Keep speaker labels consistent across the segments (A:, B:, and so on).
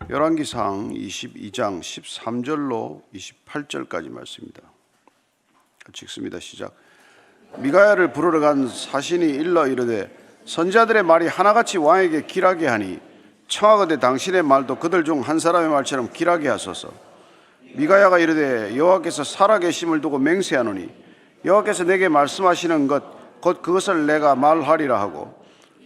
A: 열왕기상 22장 13절로 28절까지 말씀입니다. 같이 읽습니다. 시작. 미가야를 부르러 간 사신이 일러 이르되 선지자들의 말이 하나같이 왕에게 길하게 하니 청하건대 당신의 말도 그들 중 한 사람의 말처럼 길하게 하소서. 미가야가 이르되 여호와께서 살아계심을 두고 맹세하노니 여호와께서 내게 말씀하시는 것 곧 그것을 내가 말하리라 하고,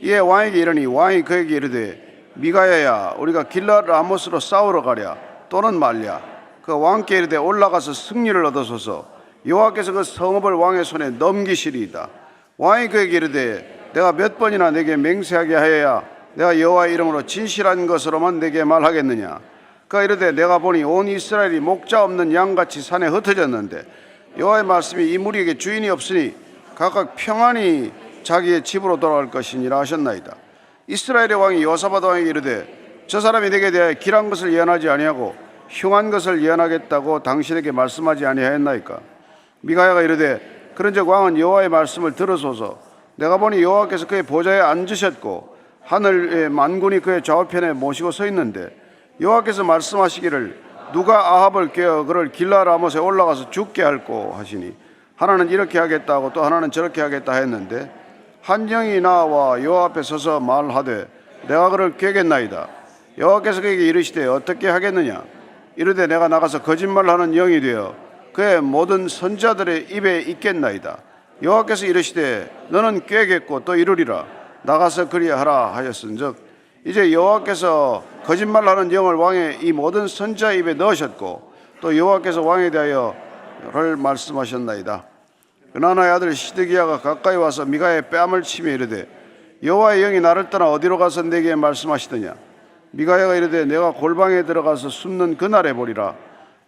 A: 이에 왕에게 이르니 왕이 그에게 이르되 미가야야, 우리가 길랏 라못으로 싸우러 가랴 또는 말랴. 그 왕께 이르되 올라가서 승리를 얻으소서. 여호와께서 그 성읍을 왕의 손에 넘기시리이다. 왕이 그에게 이르되 내가 몇 번이나 내게 맹세하게 하여야 내가 여호와의 이름으로 진실한 것으로만 내게 말하겠느냐. 그가 이르되 내가 보니 온 이스라엘이 목자 없는 양같이 산에 흩어졌는데 여호와의 말씀이 이 무리에게 주인이 없으니 각각 평안히 자기의 집으로 돌아갈 것이니라 하셨나이다. 이스라엘의 왕이 여호사밧 왕에게 이르되 저 사람이 내게 대하여 길한 것을 예언하지 아니하고 흉한 것을 예언하겠다고 당신에게 말씀하지 아니하였나이까. 미가야가 이르되 그런즉 왕은 여호와의 말씀을 들으소서. 내가 보니 여호와께서 그의 보좌에 앉으셨고 하늘의 만군이 그의 좌우편에 모시고 서 있는데 여호와께서 말씀하시기를 누가 아합을 깨어 그를 길랏 라못에 올라가서 죽게 할꼬 하시니 하나는 이렇게 하겠다 고 또 하나는 저렇게 하겠다 했는데 한 영이 나와 여호와 앞에 서서 말하되 내가 그를 꾀겠나이다. 여호와께서 그에게 이르시되 어떻게 하겠느냐. 이르되 내가 나가서 거짓말하는 영이 되어 그의 모든 선지자들의 입에 있겠나이다. 여호와께서 이르시되 너는 꾀겠고 또 이르리라. 나가서 그리하라 하였은즉 이제 여호와께서 거짓말하는 영을 왕의 이 모든 선지자 입에 넣으셨고 또 여호와께서 왕에 대하여 를 말씀하셨나이다. 그나나의 아들 시드기야가 가까이 와서 미가야의 뺨을 치며 이르되 여호와의 영이 나를 떠나 어디로 가서 내게 말씀하시더냐. 미가야가 이르되 내가 골방에 들어가서 숨는 그날에 보리라.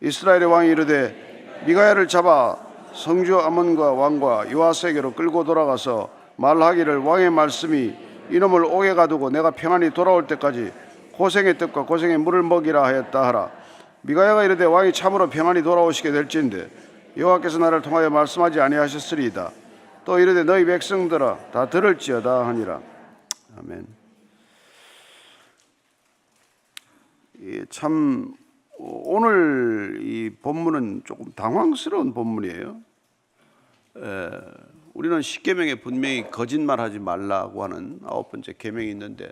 A: 이스라엘의 왕이 이르되 미가야를 잡아 성주 아몬과 왕과 요아스에게로 끌고 돌아가서 말하기를 왕의 말씀이 이놈을 옥에 가두고 내가 평안히 돌아올 때까지 고생의 떡과 고생의 물을 먹이라 하였다 하라. 미가야가 이르되 왕이 참으로 평안히 돌아오시게 될진데 여호와께서 나를 통하여 말씀하지 아니하셨으리이다. 또 이르되 너희 백성들아 다 들을지어다 하니라. 아멘. 참 오늘 이 본문은 조금 당황스러운 본문이에요. 우리는 십계명에 분명히 거짓말하지 말라고 하는 9번째 계명이 있는데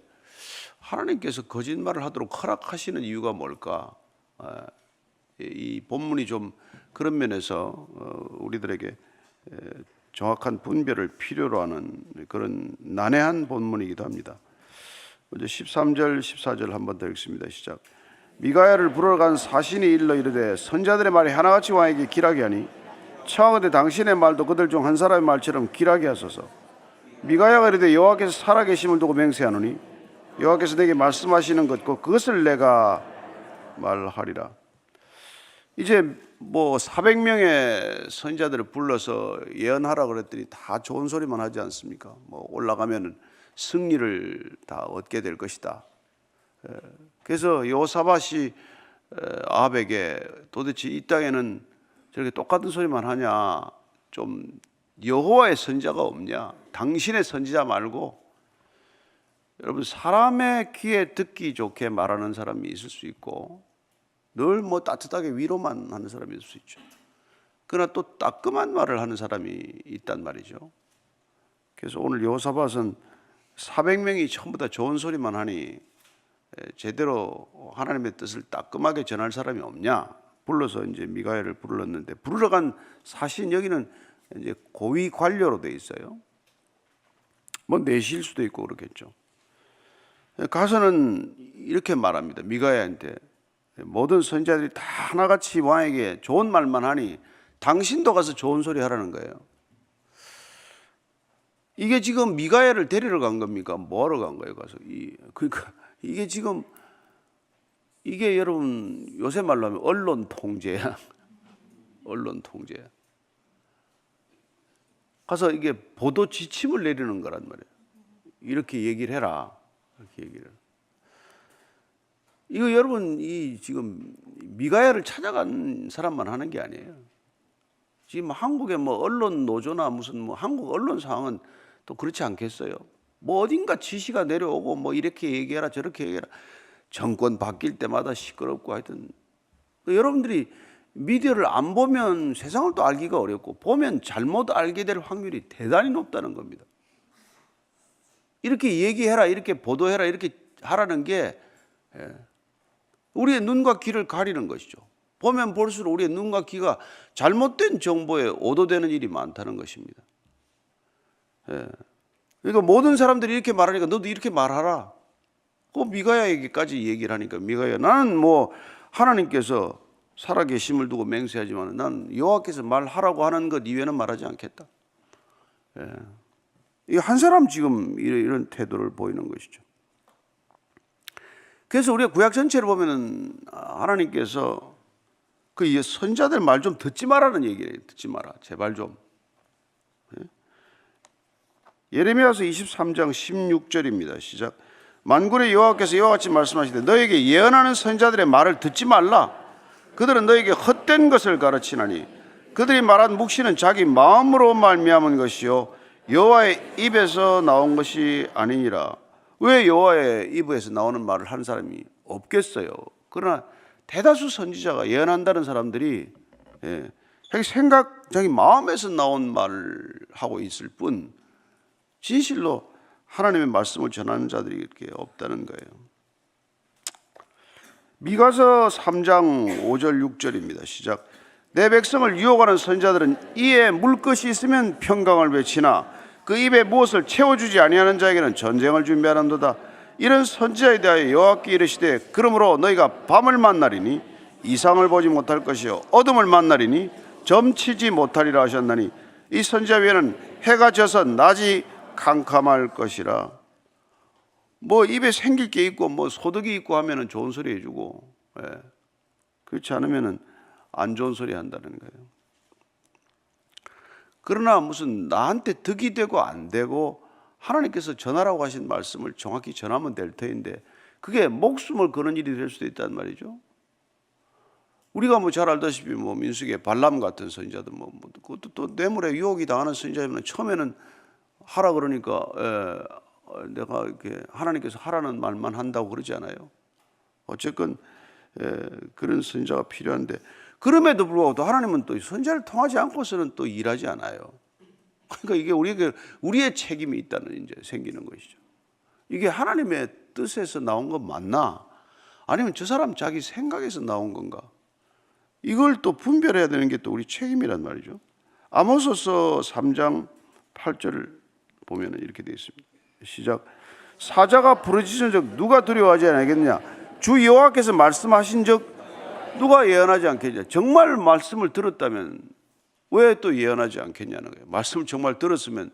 A: 하나님께서 거짓말을 하도록 허락하시는 이유가 뭘까? 이 본문이 좀 그런 면에서 우리들에게 정확한 분별을 필요로 하는 그런 난해한 본문이기도 합니다. 먼저 13절 14절 한번 더 읽습니다. 시작. 미가야를 부르러 간 사신이 일러 이르되 선지자들의 말이 하나같이 왕에게 길하게 하니 청하건대 당신의 말도 그들 중 한 사람의 말처럼 길하게 하소서. 미가야가 이르되 여호와께서 살아계심을 두고 맹세하노니 여호와께서 내게 말씀하시는 것 곧 그것을 내가 말하리라. 이제 뭐 400명의 선지자들을 불러서 예언하라 그랬더니 다 좋은 소리만 하지 않습니까? 뭐 올라가면은 승리를 다 얻게 될 것이다. 그래서 여호사밧이 아합에게 도대체 이 땅에는 저렇게 똑같은 소리만 하냐, 좀 여호와의 선지자가 없냐, 당신의 선지자 말고. 여러분, 사람의 귀에 듣기 좋게 말하는 사람이 있을 수 있고 늘 뭐 따뜻하게 위로만 하는 사람이 있을 수 있죠. 그러나 또 따끔한 말을 하는 사람이 있단 말이죠. 그래서 오늘 여호사밧은 400명이 전부 다 좋은 소리만 하니 제대로 하나님의 뜻을 따끔하게 전할 사람이 없냐 불러서 이제 미가야를 불렀는데, 부르러 간 사신, 여기는 이제 고위 관료로 돼 있어요. 뭐 내실 수도 있고 그렇겠죠. 가서는 이렇게 말합니다. 미가야한테 모든 선지자들이 다 하나같이 왕에게 좋은 말만 하니 당신도 가서 좋은 소리 하라는 거예요. 이게 지금 미가야를 데리러 간 겁니까? 뭐하러 간 거예요? 가서 그러니까 이게 지금 이게 여러분 요새 말로 하면 언론 통제야. 언론 통제야. 가서 이게 보도 지침을 내리는 거란 말이에요. 이렇게 얘기를 해라. 이렇게 얘기를. 이거 여러분 이 지금 미가야를 찾아간 사람만 하는 게 아니에요. 지금 한국의 뭐 언론 노조나 무슨 뭐 한국 언론 상황은 또 그렇지 않겠어요? 뭐 어딘가 지시가 내려오고 뭐 이렇게 얘기해라 저렇게 얘기해라. 정권 바뀔 때마다 시끄럽고 하여튼 여러분들이 미디어를 안 보면 세상을 또 알기가 어렵고 보면 잘못 알게 될 확률이 대단히 높다는 겁니다. 이렇게 얘기해라, 이렇게 보도해라, 이렇게 하라는 게 우리의 눈과 귀를 가리는 것이죠. 보면 볼수록 우리의 눈과 귀가 잘못된 정보에 오도되는 일이 많다는 것입니다. 그러니까 모든 사람들이 이렇게 말하니까 너도 이렇게 말하라. 그 미가야에게까지 얘기를 하니까 미가야, 나는 뭐 하나님께서 살아계심을 두고 맹세하지만 난 여호와께서 말하라고 하는 것 이외에는 말하지 않겠다. 이 한 사람 지금 이런 태도를 보이는 것이죠. 그래서 우리가 구약 전체를 보면은 하나님께서 그 선자들 말 좀 듣지 마라는 얘기예요. 듣지 마라, 제발 좀. 예레미야서 23장 16절입니다. 시작. 만군의 여호와께서 이와 같이 말씀하시되 너에게 예언하는 선자들의 말을 듣지 말라. 그들은 너에게 헛된 것을 가르치나니 그들이 말한 묵시는 자기 마음으로 말미암은 것이요 여호와의 입에서 나온 것이 아니니라. 왜 여호와의 입에서 나오는 말을 하는 사람이 없겠어요? 그러나 대다수 선지자가 예언한다는 사람들이 자기 마음에서 나온 말을 하고 있을 뿐 진실로 하나님의 말씀을 전하는 자들이 이렇게 없다는 거예요. 미가서 3장 5절 6절입니다. 시작. 내 백성을 유혹하는 선자들은 이에 물 것이 있으면 평강을 외치나 그 입에 무엇을 채워주지 아니하는 자에게는 전쟁을 준비하는도다. 이런 선지자에 대하여 여호와께 이르시되 그러므로 너희가 밤을 만나리니 이상을 보지 못할 것이요 어둠을 만나리니 점치지 못하리라 하셨나니 이 선지자 외에는 해가 져서 낮이 캄캄할 것이라. 뭐 입에 생길 게 있고 뭐 소득이 있고 하면은 좋은 소리 해주고, 그렇지 않으면은 안 좋은 소리 한다는 거예요. 그러나 무슨 나한테 득이 되고 안 되고 하나님께서 전하라고 하신 말씀을 정확히 전하면 될 터인데 그게 목숨을 거는 일이 될 수도 있단 말이죠. 우리가 뭐 잘 알다시피 뭐 민수기의 발람 같은 선지자들 뭐 그것도 또 뇌물에 유혹이 당하는 선지자면 처음에는 하라 그러니까 내가 이렇게 하나님께서 하라는 말만 한다고 그러지 않아요. 어쨌건 그런 선지자가 필요한데 그럼에도 불구하고 또 하나님은 또 선지자를 통하지 않고서는 또 일하지 않아요. 그러니까 이게 우리의 책임이 있다는 이제 생기는 것이죠. 이게 하나님의 뜻에서 나온 건 맞나? 아니면 저 사람 자기 생각에서 나온 건가? 이걸 또 분별해야 되는 게 또 우리 책임이란 말이죠. 아모스서 3장 8절을 보면 이렇게 되어 있습니다. 시작. 사자가 부르짖은 적 누가 두려워하지 않겠느냐? 주 여호와께서 말씀하신 적 누가 예언하지 않겠냐? 정말 말씀을 들었다면 왜 또 예언하지 않겠냐는 거예요. 말씀을 정말 들었으면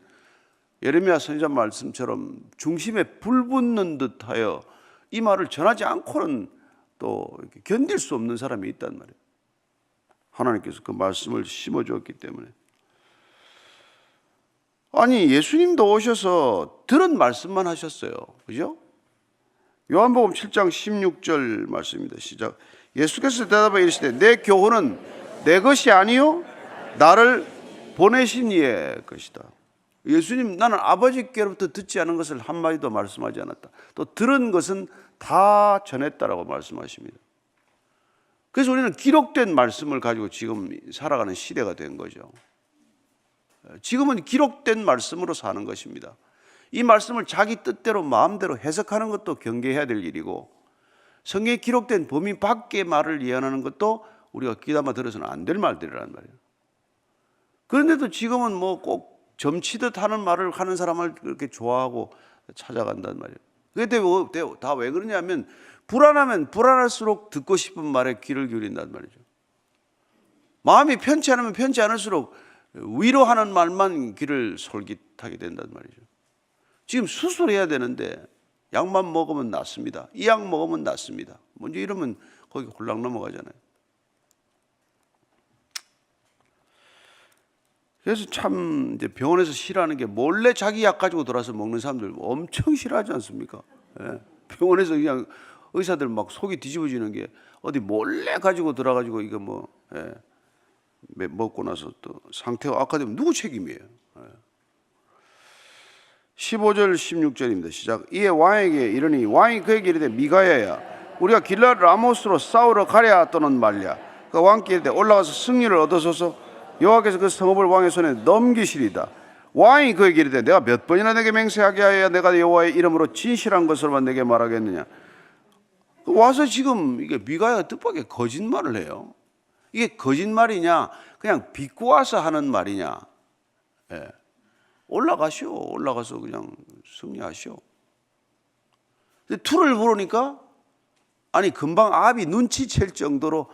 A: 예레미야 선지자 말씀처럼 중심에 불 붙는 듯하여 이 말을 전하지 않고는 또 견딜 수 없는 사람이 있단 말이에요. 하나님께서 그 말씀을 심어주었기 때문에. 아니 예수님도 오셔서 들은 말씀만 하셨어요. 그죠? 요한복음 7장 16절 말씀입니다. 시작. 예수께서 대답하여 이르시되 내 교훈은 내 것이 아니요 나를 보내신 이의 것이다. 예수님 나는 아버지께로부터 듣지 않은 것을 한마디도 말씀하지 않았다. 또 들은 것은 다 전했다라고 말씀하십니다. 그래서 우리는 기록된 말씀을 가지고 지금 살아가는 시대가 된 거죠. 지금은 기록된 말씀으로 사는 것입니다. 이 말씀을 자기 뜻대로 마음대로 해석하는 것도 경계해야 될 일이고 성경에 기록된 범위 밖의 말을 예언하는 것도 우리가 귀담아 들어서는 안 될 말들이란 말이에요. 그런데도 지금은 뭐 꼭 점치듯 하는 말을 하는 사람을 그렇게 좋아하고 찾아간단 말이에요. 그게 다 왜 그러냐면 불안하면 불안할수록 듣고 싶은 말에 귀를 기울인단 말이죠. 마음이 편치 않으면 편치 않을수록 위로하는 말만 귀를 솔깃하게 된단 말이죠. 지금 수술해야 되는데 약만 먹으면 낫습니다. 이 약 먹으면 낫습니다. 먼저 이러면 거기 홀랑 넘어가잖아요. 그래서 참 이제 병원에서 싫어하는 게 몰래 자기 약 가지고 돌아서 먹는 사람들 엄청 싫어하지 않습니까? 병원에서 그냥 의사들 막 속이 뒤집어지는 게 어디 몰래 가지고 들어가지고 이거 뭐 먹고 나서 또 상태가 악화되면 누구 책임이에요? 15절 16절입니다. 시작. 이에 왕에게 이르니 왕이 그에게 이르되 미가야야 우리가 길랏 라모스로 싸우러 가랴 또는 말랴. 그 왕께 이르되 올라가서 승리를 얻어소서. 여호와께서 그 성읍을 왕의 손에 넘기시리다. 왕이 그에게 이르되 내가 몇 번이나 내게 맹세하게 하여 내가 여호와의 이름으로 진실한 것으로만 내게 말하겠느냐. 와서 지금 이게 미가야가 뜻밖의 거짓말을 해요. 이게 거짓말이냐 그냥 비꼬아서 하는 말이냐. 예. 올라가시오. 올라가서 그냥 승리하시오. 근데 투를 물으니까 아니 금방 아합이 눈치챌 정도로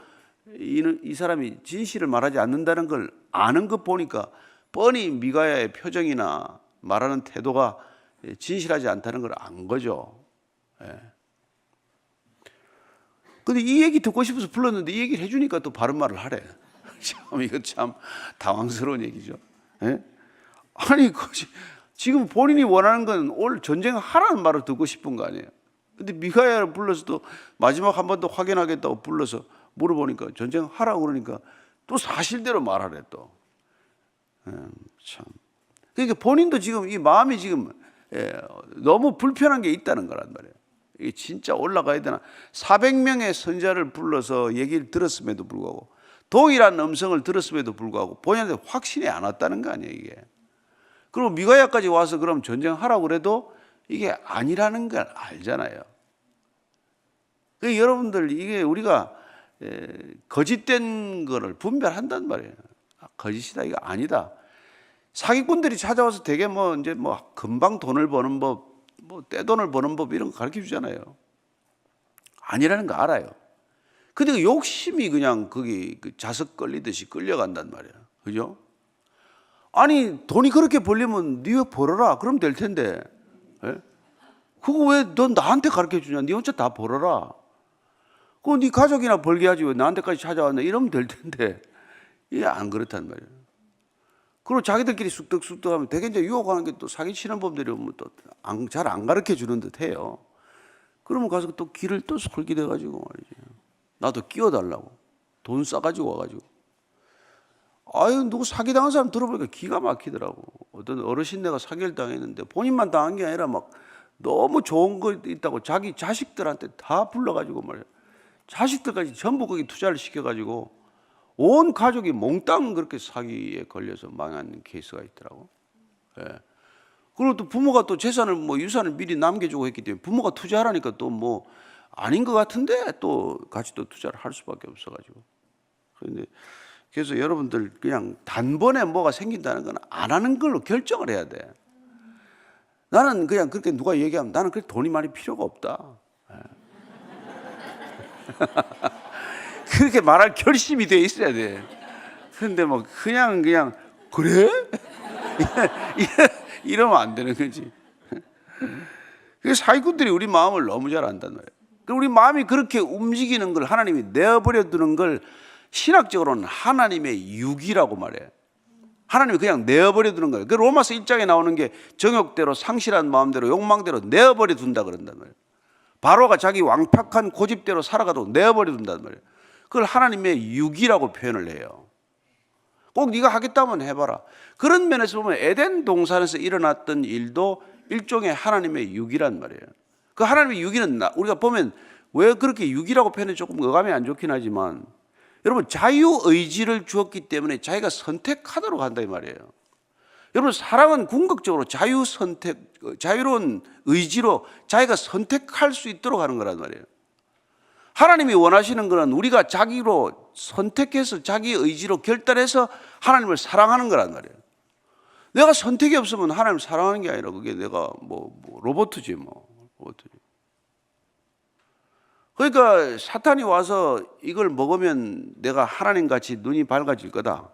A: 이 사람이 진실을 말하지 않는다는 걸 아는 것 보니까 뻔히 미가야의 표정이나 말하는 태도가 진실하지 않다는 걸 안 거죠. 근데 이 얘기 듣고 싶어서 불렀는데 이 얘기를 해주니까 또 바른 말을 하래. 참 이거 참 당황스러운 얘기죠. 예? 아니 지금 본인이 원하는 건 올 전쟁하라는 말을 듣고 싶은 거 아니에요. 근데 미가야를 불러서도 마지막 한 번 더 확인하겠다고 불러서 물어보니까 전쟁하라고 그러니까 또 사실대로 말하래 또. 참. 그러니까 본인도 지금 이 마음이 지금 너무 불편한 게 있다는 거란 말이에요. 이게 진짜 올라가야 되나? 400명의 선자를 불러서 얘기를 들었음에도 불구하고 동일한 음성을 들었음에도 불구하고 본인한테 확신이 안 왔다는 거 아니에요 이게. 그리고 미가야까지 와서 그럼 전쟁하라고 그래도 이게 아니라는 걸 알잖아요. 그러니까 여러분들 이게 우리가 거짓된 거를 분별한단 말이에요. 거짓이다 이거 아니다. 사기꾼들이 찾아와서 되게 이제 금방 돈을 버는 법, 떼돈을 버는 법 이런 거 가르쳐 주잖아요. 아니라는 거 알아요. 근데 그 욕심이 그냥 거기 자석 끌리듯이 끌려간단 말이에요. 그죠? 아니 돈이 그렇게 벌리면 네가 벌어라. 그럼 될 텐데. 예? 그거 왜 넌 나한테 가르쳐 주냐? 네 혼자 다 벌어라. 그거 네 가족이나 벌게 하지 왜 나한테까지 찾아왔나? 이러면 될 텐데. 이게 안 그렇단 말이에요. 그리고 자기들끼리 쑥덕쑥덕 하면 되게 이제 유혹하는 게 또 사기치는 법들이 오면 또 잘 안 가르쳐 주는 듯 해요. 그러면 가서 또 길을 또 솔깃해 가지고 말이지. 나도 끼워달라고. 돈 싸가지고 와가지고. 아유, 누구 사기당한 사람 들어보니까 기가 막히더라고. 어떤 어르신네가 사기를 당했는데 본인만 당한 게 아니라 막 너무 좋은 거 있다고 자기 자식들한테 다 불러가지고 말이야. 자식들까지 전부 거기 투자를 시켜가지고 온 가족이 몽땅 그렇게 사기에 걸려서 망한 케이스가 있더라고. 예. 그리고 또 부모가 또 재산을 유산을 미리 남겨주고 했기 때문에 부모가 투자하라니까 또 아닌 것 같은데 또 같이 또 투자를 할 수밖에 없어가지고. 그래서 여러분들 그냥 단번에 뭐가 생긴다는 건 안 하는 걸로 결정을 해야 돼. 나는 그냥 그렇게 누가 얘기하면 나는 그렇게 돈이 많이 필요가 없다. 그렇게 말할 결심이 돼 있어야 돼. 그런데 그냥 그래? 이러면 안 되는 거지. 사기꾼들이 우리 마음을 너무 잘 안단 말이에요. 우리 마음이 그렇게 움직이는 걸 하나님이 내어버려 두는 걸 신학적으로는 하나님의 유기라고 말해요. 하나님이 그냥 내어버려 두는 거예요. 그 로마서 1장에 나오는 게 정욕대로 상실한 마음대로 욕망대로 내어버려 둔다 그런단 말이에요. 바로가 자기 왕팍한 고집대로 살아가도 내어버려 둔단 말이에요. 그걸 하나님의 유기라고 표현을 해요. 꼭 네가 하겠다면 해봐라. 그런 면에서 보면 에덴 동산에서 일어났던 일도 일종의 하나님의 유기란 말이에요. 그 하나님의 유기는 우리가 보면 왜 그렇게 유기라고 표현해 조금 어감이 안 좋긴 하지만 여러분 자유의지를 주었기 때문에 자기가 선택하도록 한다 이 말이에요. 여러분 사랑은 궁극적으로 자유로운 의지로 자기가 선택할 수 있도록 하는 거란 말이에요. 하나님이 원하시는 것은 우리가 자기로 선택해서 자기 의지로 결단해서 하나님을 사랑하는 거란 말이에요. 내가 선택이 없으면 하나님을 사랑하는 게 아니라 그게 내가 로봇이지 로봇이지. 그러니까 사탄이 와서 이걸 먹으면 내가 하나님같이 눈이 밝아질 거다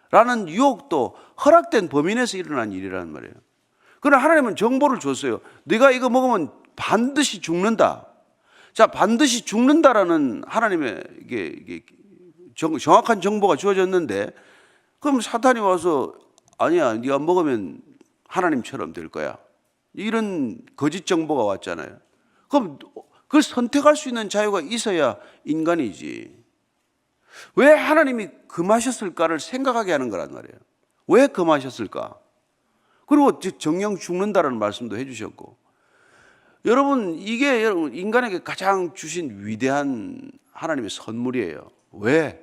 A: 라는 유혹도 허락된 범위 내에서 일어난 일이라는 말이에요. 그러나 하나님은 정보를 줬어요. 네가 이거 먹으면 반드시 죽는다. 자, 반드시 죽는다라는 하나님의 이게 정확한 정보가 주어졌는데 그럼 사탄이 와서 아니야, 네가 먹으면 하나님처럼 될 거야. 이런 거짓 정보가 왔잖아요. 그럼 그걸 선택할 수 있는 자유가 있어야 인간이지. 왜 하나님이 금하셨을까를 생각하게 하는 거란 말이에요. 왜 금하셨을까? 그리고 정령 죽는다라는 말씀도 해주셨고 여러분, 이게 여러분 인간에게 가장 주신 위대한 하나님의 선물이에요. 왜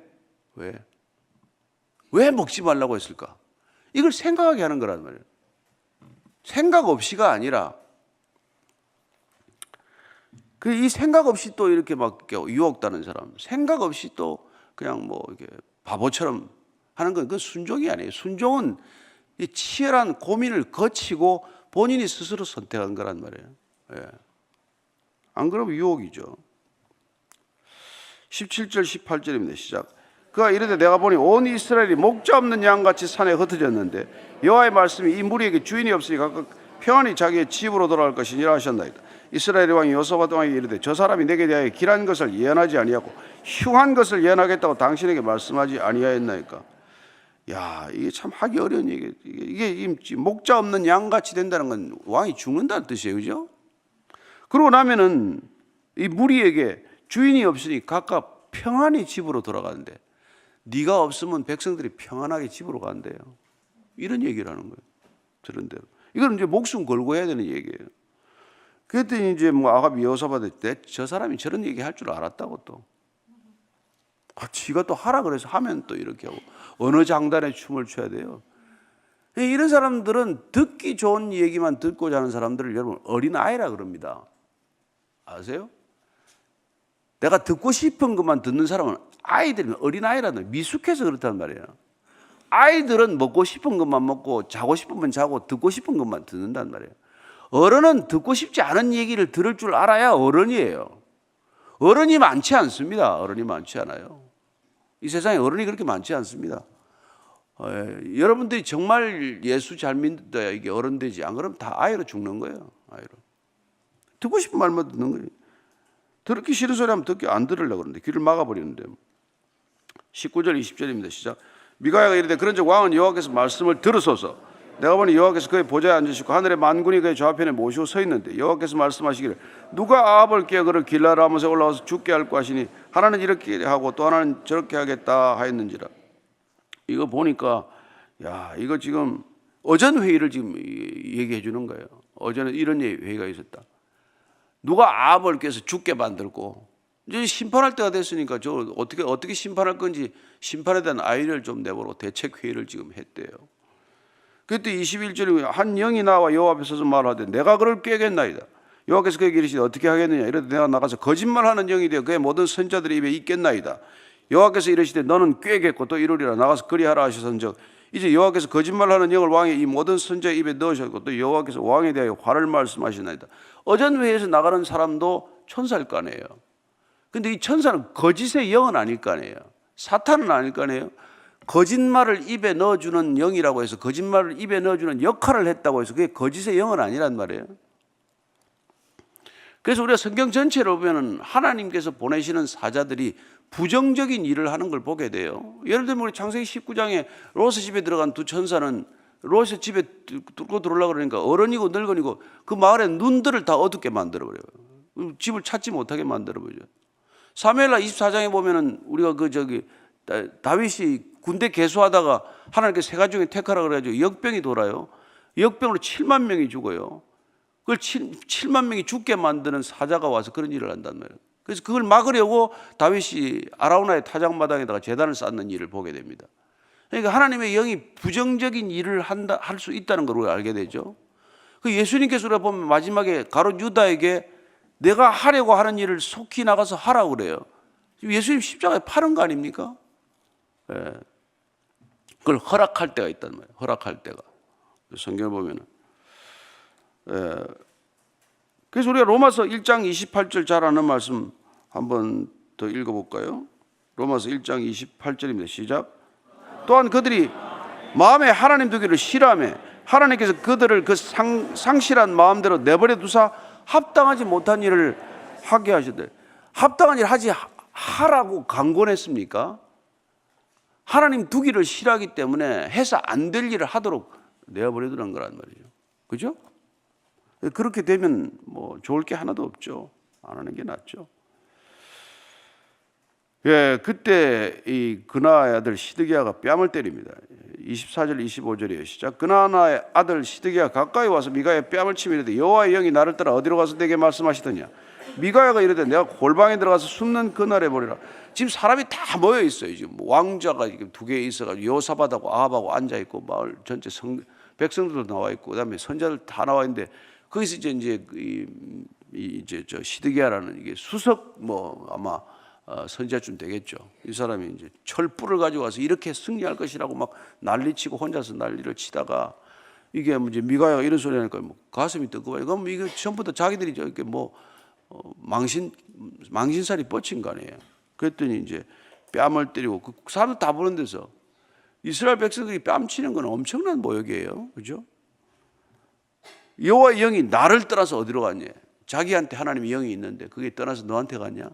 A: 먹지 말라고 했을까? 이걸 생각하게 하는 거란 말이에요. 생각 없이가 아니라 이 생각 없이 또 이렇게 막 유혹다는 사람, 생각 없이 또 그냥 뭐 이렇게 바보처럼 하는 건 그건 순종이 아니에요. 순종은 이 치열한 고민을 거치고 본인이 스스로 선택한 거란 말이에요. 예. 안 그러면 유혹이죠. 17절 18절입니다. 시작. 그가 이르되 내가 보니 온 이스라엘이 목자 없는 양같이 산에 흩어졌는데 여호와의 말씀이 이 무리에게 주인이 없으니 각각 평안히 자기의 집으로 돌아갈 것이니라 하셨나이다. 이스라엘의 왕이 여호사밧 왕에게 이르되 저 사람이 내게 대하여 길한 것을 예언하지 아니하고 흉한 것을 예언하겠다고 당신에게 말씀하지 아니하였나이까. 야, 이게 참 하기 어려운 얘기예요. 이게 목자 없는 양같이 된다는 건 왕이 죽는다는 뜻이에요. 그죠? 그러고 나면은 이 무리에게 주인이 없으니 각각 평안히 집으로 돌아가는데 네가 없으면 백성들이 평안하게 집으로 간대요. 이런 얘기를 하는 거예요. 저런 대로. 이건 이제 목숨 걸고 해야 되는 얘기예요. 그랬더니 이제 뭐 아합이 여호사밧한테 저 사람이 저런 얘기 할 줄 알았다고 또. 지가 또 하라 그래서 하면 또 이렇게 하고 어느 장단에 춤을 춰야 돼요. 이런 사람들은 듣기 좋은 얘기만 듣고자 하는 사람들을 여러분 어린아이라 그럽니다. 아세요? 내가 듣고 싶은 것만 듣는 사람은 아이들은 어린아이라는 미숙해서 그렇단 말이에요. 아이들은 먹고 싶은 것만 먹고 자고 싶으면 자고 듣고 싶은 것만 듣는단 말이에요. 어른은 듣고 싶지 않은 얘기를 들을 줄 알아야 어른이에요. 어른이 많지 않습니다. 어른이 많지 않아요. 이 세상에 어른이 그렇게 많지 않습니다. 여러분들이 정말 예수 잘 믿어야 이게 어른 되지. 안 그러면 다 아이로 죽는 거예요. 아이로. 듣고 싶은 말만 듣는 거예요. 듣기 싫은 소리 하면 안 들으려고 그러는데 귀를 막아버리는데. 19절 20절입니다. 시작. 미가야가 이르되 그런즉 왕은 여호와께서 말씀을 들으소서. 내가 보니 여호와께서 그의 보좌에 앉으시고 하늘의 만군이 그의 좌편에 모시고 서 있는데 여호와께서 말씀하시기를 누가 아합을 깨어 그를 길라를 하면서 올라와서 죽게 할 것이니 하나는 이렇게 하고 또 하나는 저렇게 하겠다 하였는지라. 이거 보니까 야, 이거 지금 어전 회의를 지금 얘기해 주는 거예요. 어제는 이런 회의가 있었다. 누가 아합을 깨서 죽게 만들고 이제 심판할 때가 됐으니까 저 어떻게 심판할 건지 심판에 대한 아이디어를 좀 내보라고 대책 회의를 지금 했대요. 그때 21절에 한 영이 나와 여호와 앞에 서서 말하되 내가 그를 꾀겠나이다. 여호와께서 그에게 이르시되 어떻게 하겠느냐. 이르되 내가 나가서 거짓말하는 영이 되어 그의 모든 선자들의 입에 있겠나이다. 여호와께서 이르시되 너는 꾀겠고 또 이루리라. 나가서 그리하라 하셨은즉 이제 여호와께서 거짓말하는 영을 왕의 이 모든 선자의 입에 넣으셨고 또 여호와께서 왕에 대하여 화를 말씀하시나이다. 어전 회의에서 나가는 사람도 천사일 거 아니에요. 근데 이 천사는 거짓의 영은 아닐 거 아니에요. 사탄은 아닐 거 아니에요. 거짓말을 입에 넣어주는 영이라고 해서 거짓말을 입에 넣어주는 역할을 했다고 해서 그게 거짓의 영은 아니란 말이에요. 그래서 우리가 성경 전체를 보면 하나님께서 보내시는 사자들이 부정적인 일을 하는 걸 보게 돼요. 예를 들면 우리 창세기 19장에 롯의 집에 들어간 두 천사는 롯의 집에 뚫고 들어오려고 그러니까 어른이고 늙은이고 그 마을의 눈들을 다 어둡게 만들어버려요. 집을 찾지 못하게 만들어버려요. 사무엘하 24장에 보면은 우리가 다윗이 군대 개수하다가 하나님께 세 가지 중에 택하라 그래가지고 역병이 돌아요. 역병으로 7만 명이 죽어요. 그걸 7만 명이 죽게 만드는 사자가 와서 그런 일을 한단 말이에요. 그래서 그걸 막으려고 다윗이 아라우나의 타작마당에다가 제단을 쌓는 일을 보게 됩니다. 그러니까 하나님의 영이 부정적인 일을 할 수 있다는 걸 우리가 알게 되죠. 그 예수님께서 우리가 보면 마지막에 가룟 유다에게 내가 하려고 하는 일을 속히 나가서 하라고 그래요. 예수님 십자가에 파는 거 아닙니까? 예. 그걸 허락할 때가 있단 말이에요. 허락할 때가. 성경을 보면은. 예. 그래서 우리가 로마서 1장 28절 잘 아는 말씀 한번 더 읽어볼까요? 로마서 1장 28절입니다. 시작. 또한 그들이 마음에 하나님 두기를 싫어하며 하나님께서 그들을 그 상실한 마음대로 내버려 두사 합당하지 못한 일을 하게 하시되 합당한 일 하라고 강권했습니까? 하나님 두기를 싫어하기 때문에 해서 안 될 일을 하도록 내버려 두는 거란 말이죠. 그죠? 그렇게 되면 뭐 좋을 게 하나도 없죠. 안 하는 게 낫죠. 예, 그때 이 그나의 아들 시드기야가 뺨을 때립니다. 24절 25절이에요. 시작. 그나나의 아들 시드기야 가까이 와서 미가야의 뺨을 치며 이르되 여호와의 영이 나를 따라 어디로 가서 내게 말씀하시더냐. 미가야가 이르되 내가 골방에 들어가서 숨는 그날에 보리라. 지금 사람이 다 모여 있어요. 지금 왕자가 지금 두 개 있어가지고 요사밧하고 아합하고 앉아 있고 마을 전체 백성들도 나와 있고 그다음에 선자들 다 나와 있는데 거기서 이제 저 시드기야라는 이게 수석 뭐 아마 선지자쯤 되겠죠. 이 사람이 이제 철불을 가지고 와서 이렇게 승리할 것이라고 막 난리치고 혼자서 난리를 치다가 이게 이제 미가야가 이런 소리 하니까 뭐 가슴이 뜨거워요. 그럼 이게 전부 다 자기들이 저렇게 뭐 망신살이 뻗친 거 아니에요. 그랬더니 이제 뺨을 때리고 그 사람들 다 보는 데서 이스라엘 백성들이 뺨 치는 건 엄청난 모욕이에요. 그죠? 여호와의 영이 나를 떠나서 어디로 갔냐? 자기한테 하나님의 영이 있는데 그게 떠나서 너한테 갔냐?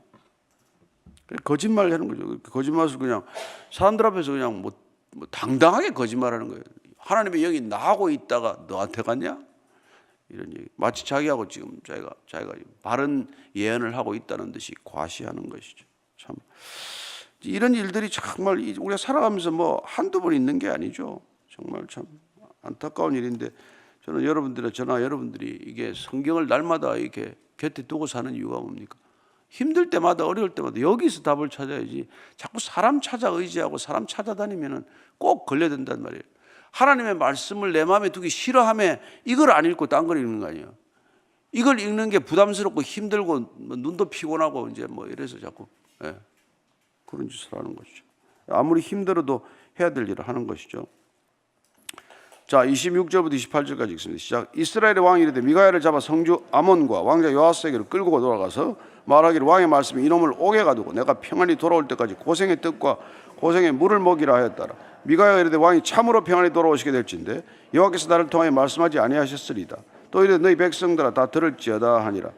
A: 거짓말 하는 거죠. 거짓말을 그냥 사람들 앞에서 그냥 뭐 당당하게 거짓말하는 거예요. 하나님의 영이 나하고 있다가 너한테 갔냐? 이런 얘기. 마치 자기하고 지금 자기가 바른 예언을 하고 있다는 듯이 과시하는 것이죠. 참 이런 일들이 정말 우리가 살아가면서 뭐 한두 번 있는 게 아니죠. 정말 참 안타까운 일인데 저는 저나 여러분들이 이게 성경을 날마다 이렇게 곁에 두고 사는 이유가 뭡니까? 힘들 때마다 어려울 때마다 여기서 답을 찾아야지 자꾸 사람 찾아 의지하고 사람 찾아다니면은 꼭 걸려든단 말이에요. 하나님의 말씀을 내 마음에 두기 싫어하면 이걸 안 읽고 딴 걸 읽는 거 아니에요. 이걸 읽는 게 부담스럽고 힘들고 뭐 눈도 피곤하고 이제 뭐 이래서 자꾸 그런 짓을 하는 것이죠. 아무리 힘들어도 해야 될 일을 하는 것이죠. 자, 26절부터 28절까지 읽습니다. 시작. 이스라엘의 왕이 이르되 미가야를 잡아 성주 아몬과 왕자 요아스에게로 끌고 돌아가서 말하기를 왕의 말씀이 이놈을 옥에 가두고 내가 평안히 돌아올 때까지 고생의 떡과 고생의 물을 먹이라 하였더라. 미가야가 이르되 왕이 참으로 평안히 돌아오시게 될진데 여호와께서 나를 통하여 말씀하지 아니하셨으리다. 또 이르되 너희 백성들아 다 들을지어다 하니라.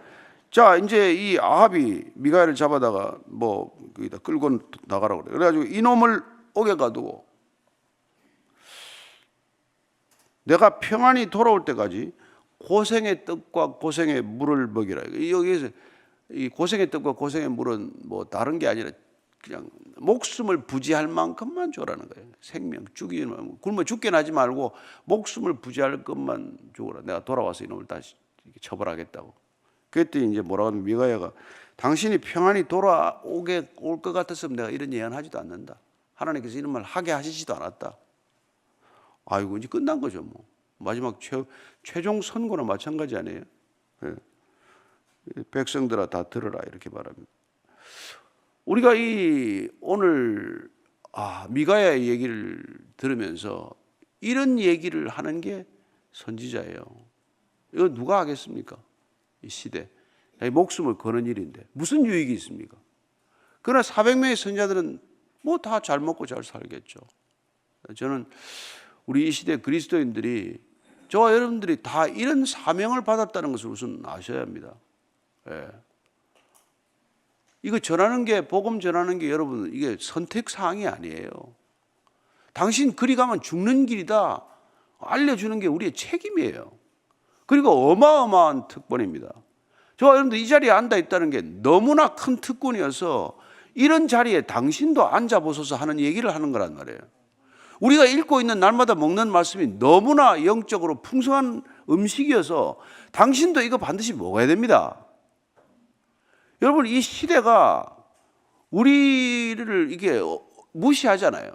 A: 자, 이제 이 아합이 미가야를 잡아다가 뭐 거기다 끌고 나가라고 그래. 그래가지고 이놈을 옥에 가두고 내가 평안히 돌아올 때까지 고생의 떡과 고생의 물을 먹이라. 여기에서 이 고생의 떡과 고생의 물은 뭐 다른 게 아니라 그냥 목숨을 부지할 만큼만 줘라는 거예요. 생명, 굶어 죽게 나지 말고 목숨을 부지할 것만 주거라. 내가 돌아와서 이놈을 다시 처벌하겠다고. 그랬더니 이제 뭐라고 하면 미가야가 당신이 평안히 돌아오게 올 것 같았으면 내가 이런 예언하지도 않는다. 하나님께서 이런 말 하게 하시지도 않았다. 아이고 이제 끝난 거죠. 뭐 마지막 최종 선고나 마찬가지 아니에요. 네. 백성들아 다 들으라 이렇게 말합니다. 우리가 오늘 미가야의 얘기를 들으면서 이런 얘기를 하는 게 선지자예요. 이거 누가 하겠습니까? 이 시대 목숨을 거는 일인데 무슨 유익이 있습니까? 그러나 400명의 선지자들은 뭐 다 잘 먹고 잘 살겠죠. 저는 우리 이 시대 그리스도인들이 저와 여러분들이 다 이런 사명을 받았다는 것을 우선 아셔야 합니다. 이거 전하는 게 복음 전하는 게 여러분 이게 선택 사항이 아니에요. 당신 그리 가면 죽는 길이다 알려주는 게 우리의 책임이에요. 그리고 어마어마한 특권입니다. 저와 여러분들 이 자리에 앉아 있다는 게 너무나 큰 특권이어서 이런 자리에 당신도 앉아보소서 하는 얘기를 하는 거란 말이에요. 우리가 읽고 있는 날마다 먹는 말씀이 너무나 영적으로 풍성한 음식이어서 당신도 이거 반드시 먹어야 됩니다. 여러분 이 시대가 우리를 이게 무시하잖아요.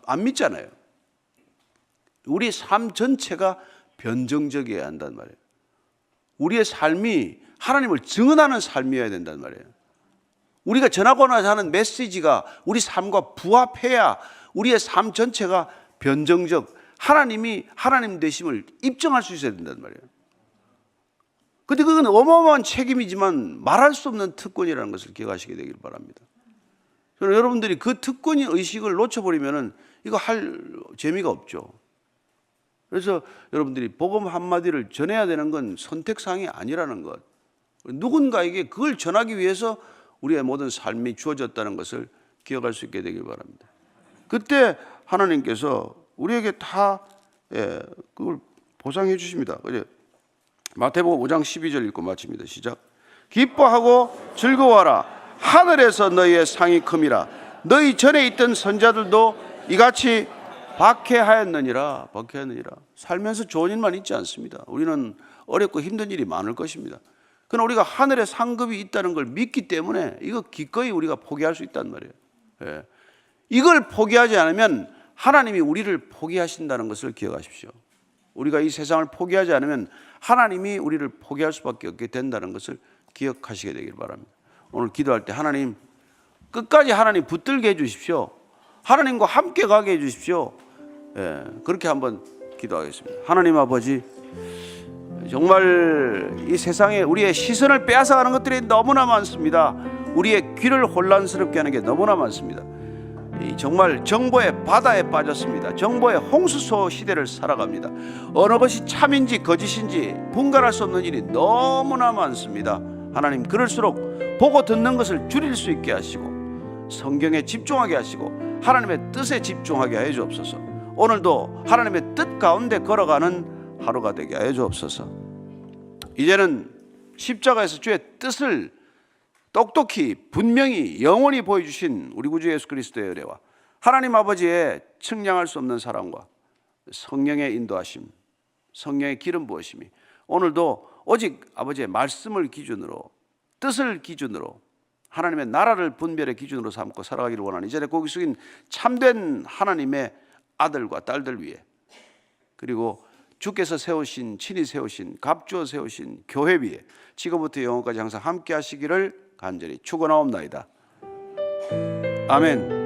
A: 안 믿잖아요. 우리 삶 전체가 변정적이어야 한단 말이에요. 우리의 삶이 하나님을 증언하는 삶이어야 된단 말이에요. 우리가 전하고자 하는 메시지가 우리 삶과 부합해야 우리의 삶 전체가 변정적, 하나님이 하나님 되심을 입증할 수 있어야 된단 말이에요. 그런데 그건 어마어마한 책임이지만 말할 수 없는 특권이라는 것을 기억하시게 되길 바랍니다. 저는 여러분들이 그 특권의 의식을 놓쳐버리면 이거 할 재미가 없죠. 그래서 여러분들이 복음 한마디를 전해야 되는 건 선택사항이 아니라는 것. 누군가에게 그걸 전하기 위해서 우리의 모든 삶이 주어졌다는 것을 기억할 수 있게 되길 바랍니다. 그때 하나님께서 우리에게 다 그걸 보상해 주십니다. 마태복음 5장 12절 읽고 마칩니다. 시작. 기뻐하고 즐거워하라. 하늘에서 너희의 상이 큼이라. 너희 전에 있던 선자들도 이같이 박해하였느니라. 살면서 좋은 일만 있지 않습니다. 우리는 어렵고 힘든 일이 많을 것입니다. 그러나 우리가 하늘에 상급이 있다는 걸 믿기 때문에 이거 기꺼이 우리가 포기할 수 있단 말이에요. 예. 이걸 포기하지 않으면 하나님이 우리를 포기하신다는 것을 기억하십시오. 우리가 이 세상을 포기하지 않으면 하나님이 우리를 포기할 수밖에 없게 된다는 것을 기억하시게 되길 바랍니다. 오늘 기도할 때 하나님 끝까지 하나님 붙들게 해주십시오. 하나님과 함께 가게 해주십시오. 예, 그렇게 한번 기도하겠습니다. 하나님 아버지, 정말 이 세상에 우리의 시선을 빼앗아가는 것들이 너무나 많습니다. 우리의 귀를 혼란스럽게 하는 게 너무나 많습니다. 정말 정보의 바다에 빠졌습니다. 정보의 홍수소 시대를 살아갑니다. 어느 것이 참인지 거짓인지 분간할 수 없는 일이 너무나 많습니다. 하나님, 그럴수록 보고 듣는 것을 줄일 수 있게 하시고 성경에 집중하게 하시고 하나님의 뜻에 집중하게 하여 주옵소서. 오늘도 하나님의 뜻 가운데 걸어가는 하루가 되게 하여 주옵소서. 이제는 십자가에서 주의 뜻을 똑똑히 분명히 영원히 보여주신 우리 구주 예수 그리스도의 은혜와 하나님 아버지의 측량할 수 없는 사랑과 성령의 인도하심, 성령의 기름 부으심이 오늘도 오직 아버지의 말씀을 기준으로, 뜻을 기준으로, 하나님의 나라를 분별의 기준으로 삼고 살아가기를 원하는 이전에 고개 숙인 참된 하나님의 아들과 딸들 위해, 그리고 주께서 세우신, 친히 세우신, 갑주어 세우신 교회 위에 지금부터 영원까지 항상 함께 하시기를 간절히 축원하옵나이다. 아멘.